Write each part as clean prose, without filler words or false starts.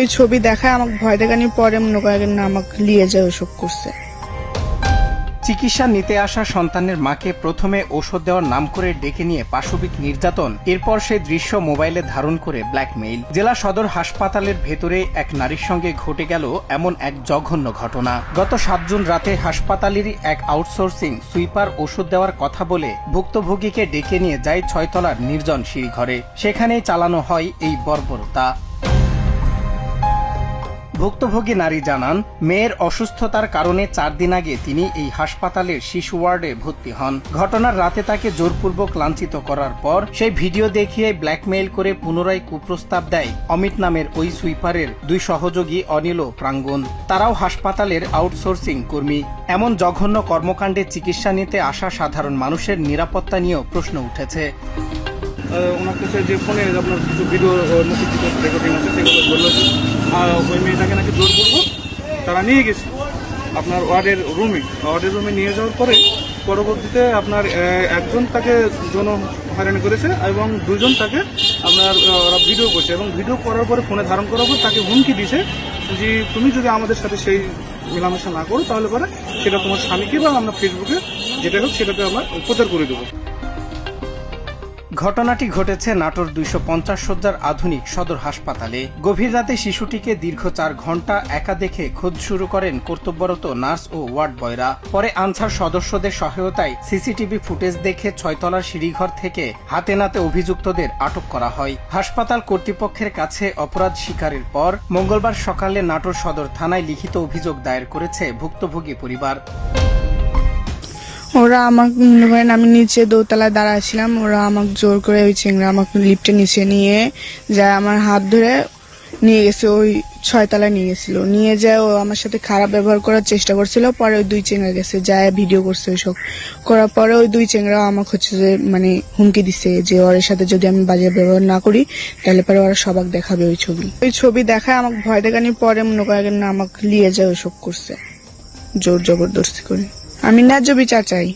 ওই ছবি দেখায় আমাকে ভয় দেখানোর পরে মনে করেন না আমাকে নিয়ে যায় ওসব করছে। চিকিৎসা নিতে আসা সন্তানের মাকে প্রথমে ওষুধ দেওয়ার নাম করে ডেকে নিয়ে পাশবিক নির্যাতন, এরপর সেই দৃশ্য মোবাইলে ধারণ করে ব্ল্যাকমেইল। জেলা সদর হাসপাতালের ভেতরে এক নারীর সঙ্গে ঘটে গেল এমন এক জঘন্য ঘটনা। গত ৭ জুন রাতে হাসপাতালেরই এক আউটসোর্সিং সুইপার ওষুধ দেওয়ার কথা বলে ভুক্তভোগীকে ডেকে নিয়ে যায় ৬ তলার নির্জন সিঁড়িঘরে। সেখানেই চালানো হয় এই বর্বরতা। ভুক্তভোগী নারী জানান, মেয়ের অসুস্থতার কারণে ৪ দিন আগে তিনি এই হাসপাতালের শিশু ওয়ার্ডে ভর্তি হন। ঘটনার রাতে তাকে জোরপূর্বক লাঞ্ছিত করার পর সেই ভিডিও দেখিয়ে ব্ল্যাকমেইল করে পুনরায় কুপ্রস্তাব দেয় অমিত নামের ওই সুইপারের ২ সহযোগী অনিল ও প্রাঙ্গণ। তারাও হাসপাতালের আউটসোর্সিং কর্মী। এমন জঘন্য কর্মকাণ্ডে চিকিৎসা নিতে আসা সাধারণ মানুষের নিরাপত্তা নিয়েও প্রশ্ন উঠেছে। ওনার কাছে যে ফোনে আপনার কিছু ভিডিও রেকর্ডিং আছে সেগুলো বললো ওই মেয়েটাকে নাকি জোরপূর্বক তারা নিয়ে গেছে আপনার ওয়ার্ডের রুমে নিয়ে যাওয়ার পরে পরবর্তীতে আপনার একজন তাকে যৌন হয়রানি করেছে এবং ২ জন তাকে আপনার ওরা ভিডিও করছে এবং ভিডিও করার পরে ফোনে ধারণ করার পর তাকে হুমকি দিছে যে তুমি যদি আমাদের সাথে সেই মেলামেশা না করো তাহলে পরে সেটা তোমার স্বামীকে বা আমরা ফেসবুকে যেটা হোক সেটাকে আমরা প্রচার করে দেবো। ঘটনাটি ঘটেছে নাটোর ২৫০ শয্যার আধুনিক সদর হাসপাতালে। গভীর রাতে শিশুটিকে দীর্ঘ ৪ ঘণ্টা একা দেখে খোঁজ শুরু করেন কর্তব্যরত নার্স ও ওয়ার্ড বয়রা। পরে আনসার সদস্যদের সহায়তায় সিসিটিভি ফুটেজ দেখে ৬ তলার সিঁড়িঘর থেকে হাতে নাতে অভিযুক্তদের আটক করা হয়। হাসপাতাল কর্তৃপক্ষের কাছে অপরাধ স্বীকারের পর মঙ্গলবার সকালে নাটোর সদর থানায় লিখিত অভিযোগ দায়ের করেছে ভুক্তভোগী পরিবার। ওরা আমাকে মনে করেন আমি নিচে দোতলায় দাঁড়াচ্ছিলাম, ওরা আমাকে জোর করে ওই চিংড়া আমাকে লিফটে নিচে নিয়ে যায় আমার হাত ধরে নিয়ে গেছে, ওই ৬ তলায় নিয়ে গেছিল। নিয়ে যায় ও আমার সাথে খারাপ ব্যবহার করার চেষ্টা করছিল। পরে ওই ২ চেংড়া গেছে যায় ভিডিও করছে ওইসব করার পরে ওই ২ চেংড়া আমাকে হচ্ছে যে মানে হুমকি দিচ্ছে যে ওর সাথে যদি আমি বাজে ব্যবহার না করি তাহলে পরে ওরা সবাক দেখাবে ওই ছবি দেখায় আমাকে ভয় দেখানোর পরে মনে করেন না আমাকে নিয়ে যায় ওইসব করছে জোর জবরদস্তি করে। আমি ন্যায্য বিচার চাই,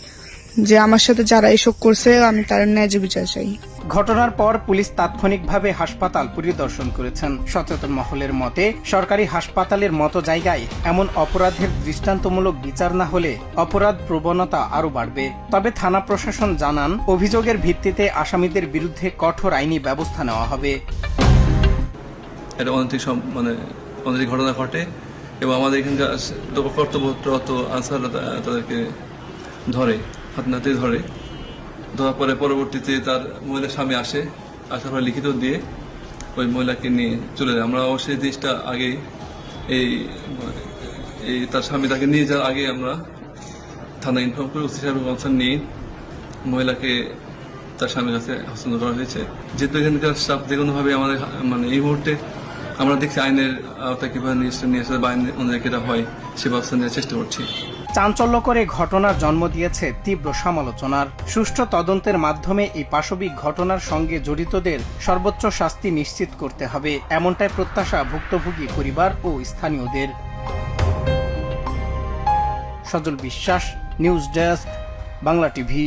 যে আমার সাথে যারা এসব করছে আমি তার ন্যায্য বিচার চাই। ঘটনার পর পুলিশ তাৎক্ষণিকভাবে হাসপাতাল পরিদর্শন করেছেন। সচেতন মহলের মতে, সরকারি হাসপাতালের মতো জায়গায় এমন অপরাধের দৃষ্টান্তমূলক বিচার না হলে অপরাধ প্রবণতা আরও বাড়বে। তবে থানা প্রশাসন জানান, অভিযোগের ভিত্তিতে আসামিদের বিরুদ্ধে কঠোর আইনি ব্যবস্থা নেওয়া হবে। এটা অনেক ঘটনা ঘটে এবং আমাদের এখানকার কর্তব্যরত আনসাররা তাদেরকে ধরে, হাত নাতে ধরে। ধরার পরে পরবর্তীতে তার মহিলার স্বামী আসার পরে লিখিত দিয়ে ওই মহিলাকে নিয়ে চলে যায়। আমরা অবশ্যই জিনিসটা আগে এই তার স্বামী তাকে নিয়ে যাওয়ার আগে আমরা থানায় ইনফর্ম করে ওসি সাহেবের কনসার্ন নিয়ে মহিলাকে তার স্বামীর কাছে হস্তান্তর করা হয়েছে। যেহেতু এখানকার স্টাফ যে কোনোভাবে আমাদের এই মুহূর্তে আমরা দেখছি আইনের আওতায় কিভাবে নিয়ে আসে বা আইন অনুযায়ী যেটা হয় সে ব্যবস্থা নেওয়ার চেষ্টা করছি। চাঞ্চল্যকর এই ঘটনার জন্ম দিয়েছে তীব্র সমালোচনার। সুষ্ঠু তদন্তের মাধ্যমে এই পাশবিক ঘটনার সঙ্গে জড়িতদের সর্বোচ্চ শাস্তি নিশ্চিত করতে হবে, এমনটাই প্রত্যাশা ভুক্তভোগী পরিবার ও স্থানীয়দের। সজল বিশ্বাস, নিউজ ডেস্ক, বাংলা টিভি।